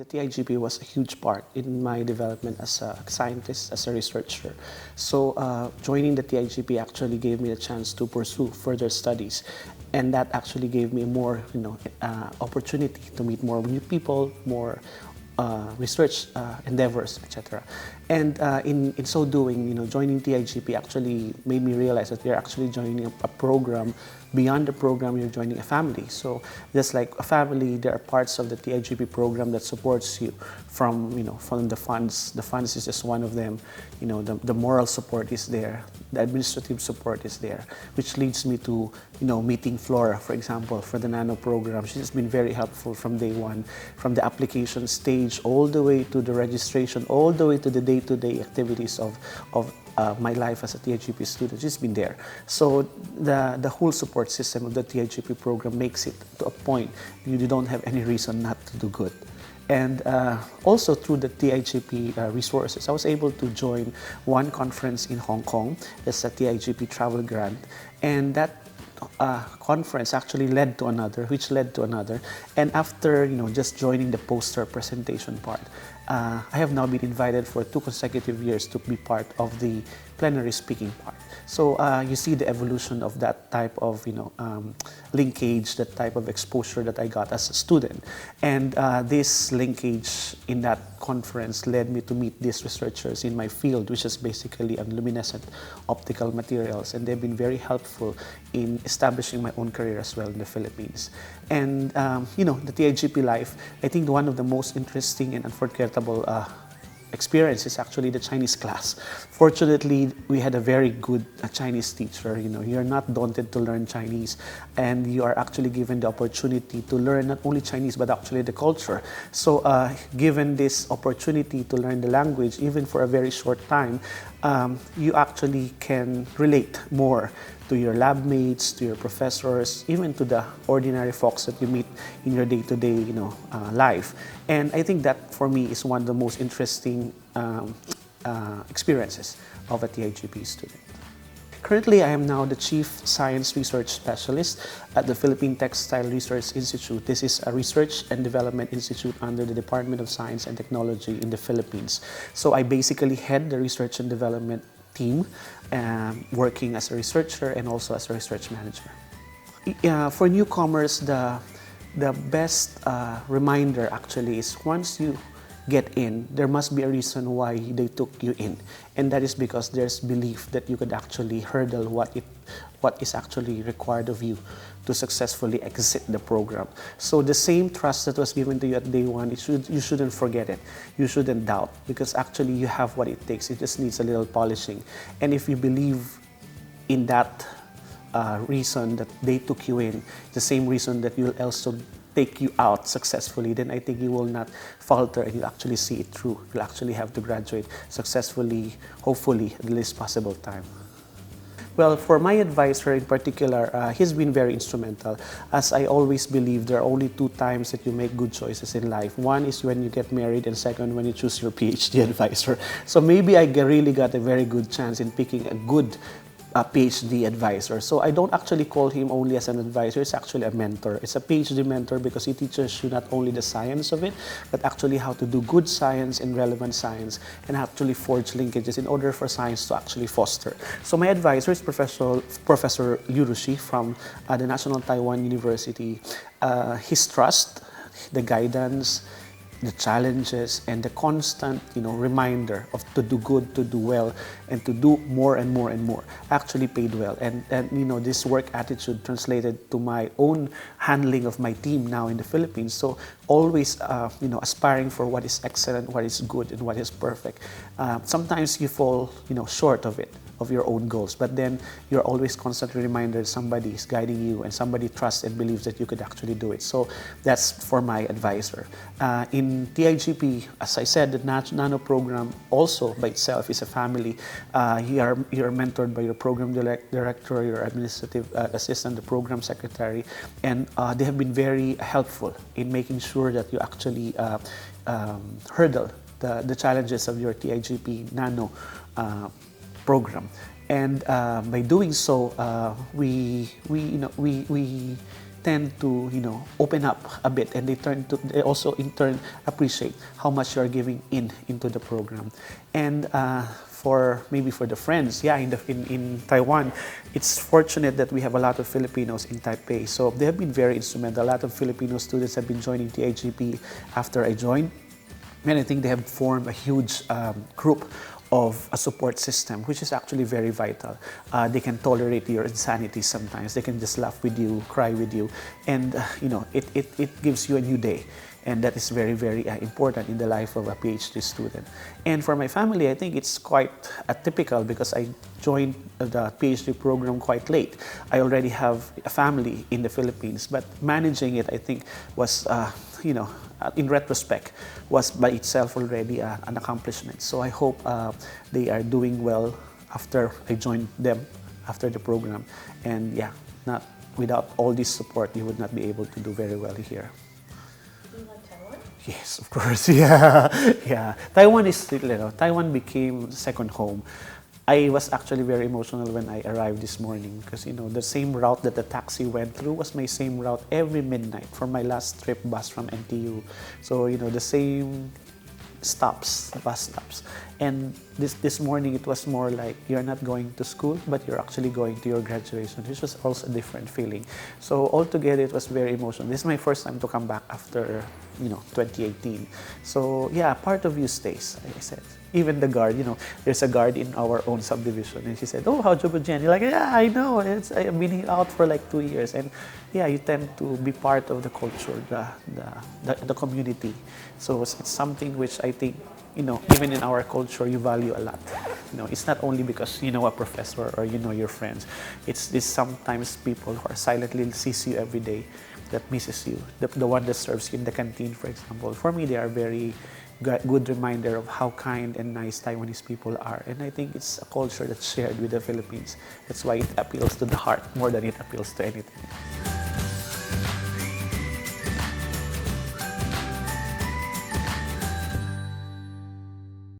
The TIGP was a huge part in my development as a scientist, as a researcher. So joining the TIGP actually gave me a chance to pursue further studies, and that actually gave me more, opportunity to meet more new people, more research endeavors, etc. And in so doing, joining TIGP actually made me realize that you're actually joining a program. Beyond the program, you're joining a family. So just like a family, there are parts of the TIGP program that supports you from the funds. The funds is just one of them. The moral support is there. The administrative support is there, which leads me to, meeting Flora, for example, for the Nano program. She's been very helpful from day one, from the application stage all the way to the registration, all the way to the day-to-day activities of my life as a TIGP student. She's been there. So the whole support system of the TIGP program makes it to a point you don't have any reason not to do good. And also through the TIGP resources, I was able to join one conference in Hong Kong. It's a TIGP travel grant. And that conference actually led to another, which led to another. And after just joining the poster presentation part, I have now been invited for 2 consecutive years to be part of the plenary speaking part. So you see the evolution of that type of linkage, that type of exposure that I got as a student. And this linkage in that conference led me to meet these researchers in my field, which is basically on luminescent optical materials. And they've been very helpful in establishing my own career as well in the Philippines. And the TIGP life, I think one of the most interesting and unforgettable experience is actually the Chinese class. Fortunately, we had a very good Chinese teacher. You're not daunted to learn Chinese, and you are actually given the opportunity to learn not only Chinese but actually the culture. So given this opportunity to learn the language, even for a very short time, you actually can relate more to your lab mates, to your professors, even to the ordinary folks that you meet in your day-to-day, life. And I think that for me is one of the most interesting experiences of a TIGP student. Currently, I am now the Chief Science Research Specialist at the Philippine Textile Research Institute. This is a research and development institute under the Department of Science and Technology in the Philippines. So I basically head the research and development team, working as a researcher and also as a research manager. For newcomers, the best reminder actually is once you get in, there must be a reason why they took you in. And that is because there's belief that you could actually hurdle what is actually required of you to successfully exit the program. So the same trust that was given to you at day one, you shouldn't forget it. You shouldn't doubt, because actually you have what it takes. It just needs a little polishing. And if you believe in that reason that they took you in, the same reason that you'll also take you out successfully, then I think you will not falter and you'll actually see it through. You'll actually have to graduate successfully, hopefully, at the least possible time. Well, for my advisor in particular, he's been very instrumental. As I always believe, there are only 2 times that you make good choices in life. One is when you get married, and second, when you choose your PhD advisor. So maybe I really got a very good chance in picking a good PhD advisor. So I don't actually call him only as an advisor, it's actually a mentor. It's a PhD mentor because he teaches you not only the science of it, but actually how to do good science and relevant science and actually forge linkages in order for science to actually foster. So my advisor is Professor Liu Rushi from the National Taiwan University. His trust, the guidance, the challenges, and the constant, reminder of to do good, to do well, and to do more and more and more actually paid well. And this work attitude translated to my own handling of my team now in the Philippines. So always, aspiring for what is excellent, what is good, and what is perfect. Sometimes you fall, short of it, of your own goals, but then you're always constantly reminded somebody is guiding you and somebody trusts and believes that you could actually do it. So that's for my advisor. In TIGP, as I said, the Nano program also by itself is a family. You're mentored by your program director, your administrative assistant, the program secretary, and they have been very helpful in making sure that you actually hurdle the challenges of your TIGP Nano program. And by doing so, we tend to, open up a bit, and they also in turn appreciate how much you're giving into the program. And for the friends, in Taiwan, it's fortunate that we have a lot of Filipinos in Taipei. So they have been very instrumental. A lot of Filipino students have been joining TIGP after I joined. And I think they have formed a huge group of a support system, which is actually very vital. They can tolerate your insanity sometimes. They can just laugh with you, cry with you, and it gives you a new day. And that is very, very important in the life of a PhD student. And for my family, I think it's quite atypical because I joined the PhD program quite late. I already have a family in the Philippines, but managing it, I think, was, in retrospect, was by itself already an accomplishment. So I hope they are doing well after I joined them, after the program. And yeah, without all this support, you would not be able to do very well here. Yes, of course. Yeah. Taiwan is still, Taiwan became second home. I was actually very emotional when I arrived this morning because, the same route that the taxi went through was my same route every midnight for my last trip bus from NTU. So, the same bus stops. And this morning it was more like you're not going to school, but you're actually going to your graduation, which was also a different feeling. So altogether it was very emotional. This is my first time to come back after 2018. So yeah, part of you stays, like I said. Even the guard, there's a guard in our own subdivision, and she said, "Oh, how'd you begin?" You're like, "Yeah, I know. I've been out for like 2 years," and yeah, you tend to be part of the culture, the community. So it's something which I think, even in our culture, you value a lot. It's not only because you know a professor or you know your friends. It's sometimes people who are silently sees you every day that misses you. The one that serves you in the canteen, for example. For me, they are very good reminder of how kind and nice Taiwanese people are. And I think it's a culture that's shared with the Philippines. That's why it appeals to the heart more than it appeals to anything.